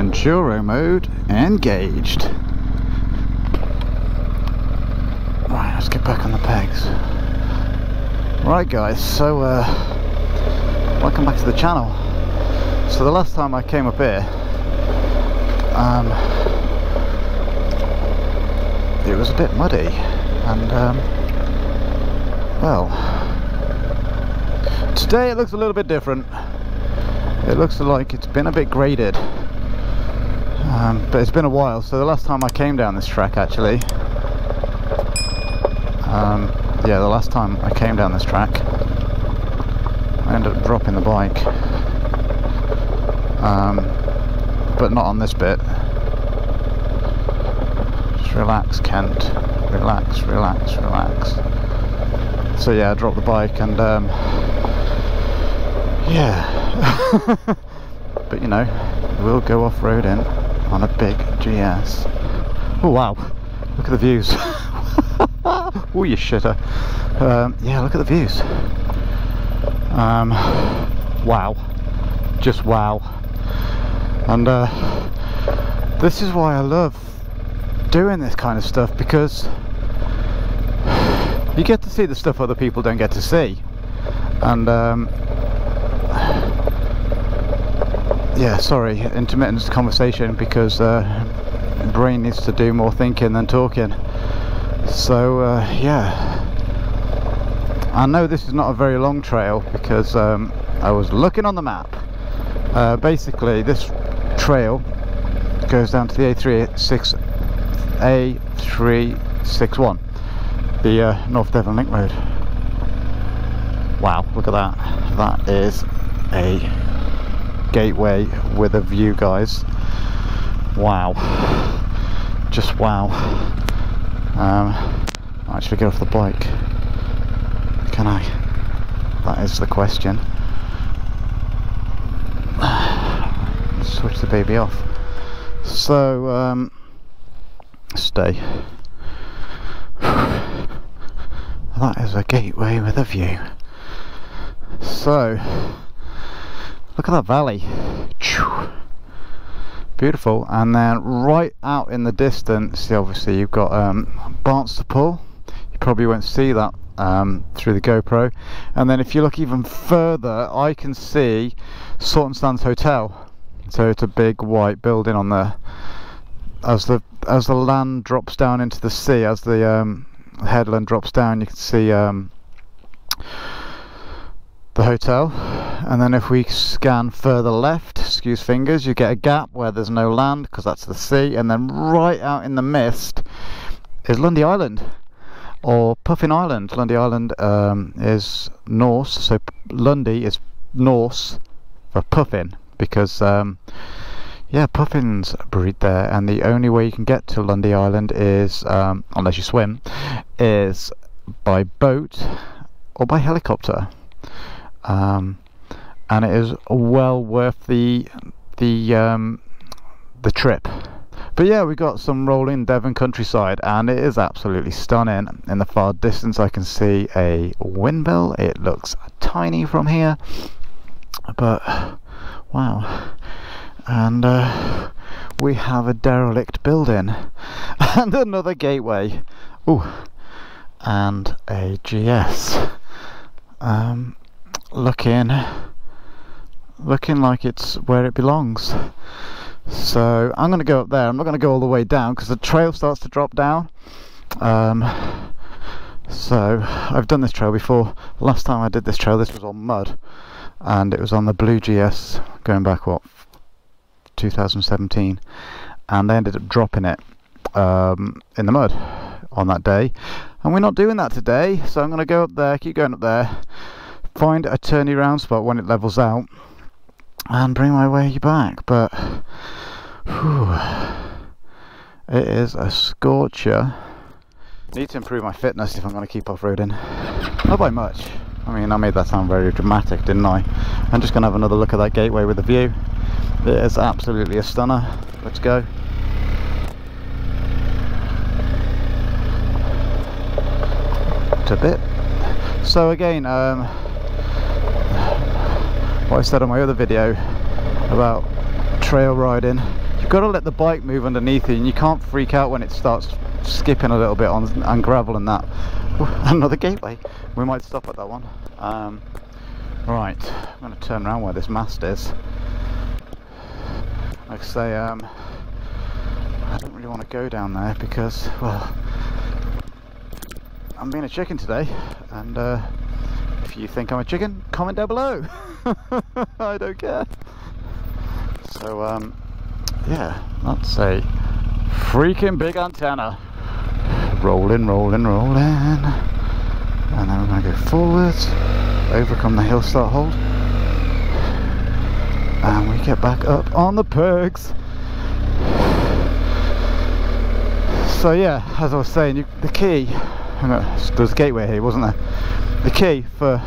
Enduro mode engaged. Right, let's get back on the pegs. Right guys, so welcome back to the channel. So the last time I came up here, it was a bit muddy, and well, today it looks a little bit different. It looks like it's been a bit graded, but it's been a while. So the last time I came down this track, actually, yeah, the last time I came down this track, I ended up dropping the bike, but not on this bit. Just relax, Kent. Relax, relax, relax. So yeah, I dropped the bike, and yeah. But you know, we'll go off-roading on a big GS. Oh wow, look at the views. Oh, you shitter. Yeah, look at the views. Wow, just wow. And this is why I love doing this kind of stuff, because you get to see the stuff other people don't get to see. And yeah, sorry, intermittent conversation, because brain needs to do more thinking than talking. So yeah, I know this is not a very long trail, because I was looking on the map. Basically this trail goes down to the A361, the North Devon link road. Wow, look at that. That is a gateway with a view, guys. Wow, just wow. I'll actually get off the bike. Can I? That is the question. Let's switch the baby off. So stay. That is a gateway with a view. So look at that valley. Beautiful. And then right out in the distance, obviously you've got Barnstaple. You probably won't see that through the GoPro. And then if you look even further, I can see Salt and Sands Hotel. So it's a big white building on there. As the land drops down into the sea, as the headland drops down, you can see the hotel. And then if we scan further left, excuse fingers, you get a gap where there's no land, because that's the sea. And then right out in the mist is Lundy Island, or Puffin Island. Lundy Island is Norse, so Lundy is Norse for puffin, because yeah, puffins breed there, and the only way you can get to Lundy Island is, unless you swim, is by boat or by helicopter. And it is well worth the trip. But yeah, we got some rolling Devon countryside, and it is absolutely stunning. In the far distance I can see a windmill. It looks tiny from here, but wow. And we have a derelict building and another gateway. Ooh, and a GS. Looking like it's where it belongs. So I'm going to go up there. I'm not going to go all the way down, because the trail starts to drop down. So I've done this trail before. Last time I did this trail, this was on mud, and it was on the blue GS going back, what, 2017, and they ended up dropping it in the mud on that day. And we're not doing that today, so I'm going to go up there, keep going up there, find a turny round spot when it levels out, and bring my way back. But whew, it is a scorcher. Need to improve my fitness if I'm going to keep off-roading. Not by much. I mean, I made that sound very dramatic, didn't I? I'm just going to have another look at that gateway with the view. It is absolutely a stunner. Let's go. To a bit. So again, what I said on my other video about trail riding, got to let the bike move underneath you, and you can't freak out when it starts skipping a little bit on gravel and that. Ooh, another gateway. We might stop at that one. Right, I'm going to turn around where this mast is. Like I say, I don't really want to go down there because, well, I'm being a chicken today, and if you think I'm a chicken, comment down below. I don't care. So yeah, that's a freaking big antenna. Rolling, rolling, rolling, and then we're going to go forwards, overcome the hill start hold, and we get back up on the pergs. So yeah, as I was saying, the key, there's a gateway here, wasn't there? The key for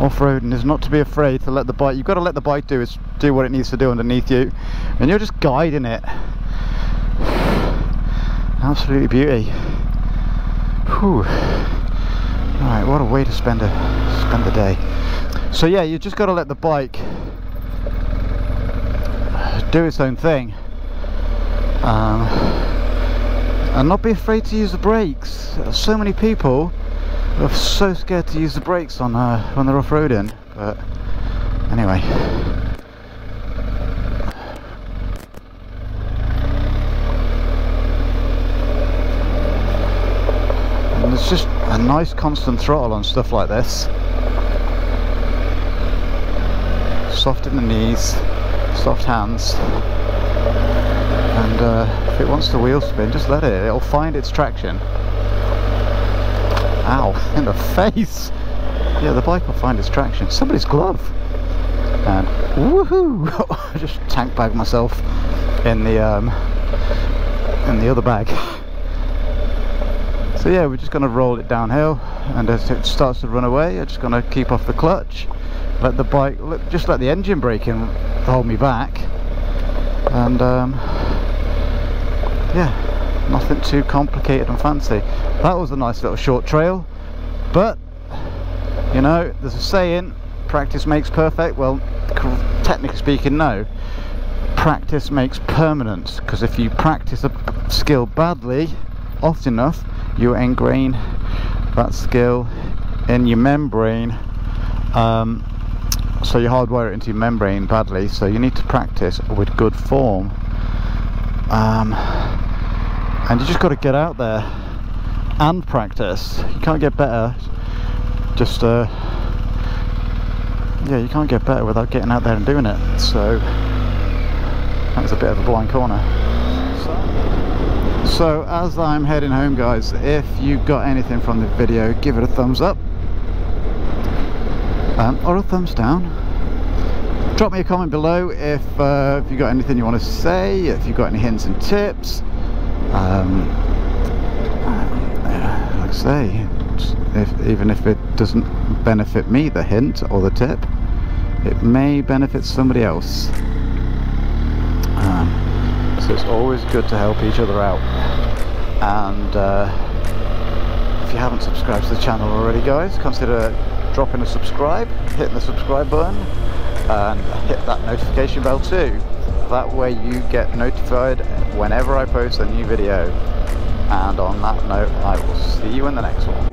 off-roading is not to be afraid to let the bike, you've got to let the bike do what it needs to do underneath you, and you're just guiding it. Absolutely beauty. Whew. Right, what a way to spend the day. So yeah, you just got to let the bike do its own thing, and not be afraid to use the brakes. So many people are so scared to use the brakes when they're off-roading, but anyway. And it's just a nice constant throttle on stuff like this. Soft in the knees, soft hands, and if it wants to wheel spin, just let it. It'll find its traction. Ow, in the face! Yeah, the bike will find its traction. Somebody's glove! And woohoo! I just tank bagged myself in the other bag. So yeah, we're just going to roll it downhill, and as it starts to run away, I'm just going to keep off the clutch, let the bike, just let the engine brake in hold me back, and yeah, nothing too complicated and fancy. That was a nice little short trail, but you know, there's a saying, practice makes perfect. Well, technically speaking, no. Practice makes permanent, because if you practice a skill badly often enough, you ingrain that skill in your membrane, so you hardwire it into your membrane badly, so you need to practice with good form, and you just got to get out there and practice. You can't get better just yeah, you can't get better without getting out there and doing it. So that was a bit of a blind corner. So as I'm heading home, guys, if you got anything from the video, give it a thumbs up or a thumbs down. Drop me a comment below if you got anything you want to say, if you got any hints and tips. Like I say, even if it doesn't benefit me, the hint or the tip, it may benefit somebody else. So it's always good to help each other out. And if you haven't subscribed to the channel already, guys, consider dropping a subscribe, hitting the subscribe button, and hit that notification bell too. That way you get notified whenever I post a new video. And on that note, I will see you in the next one.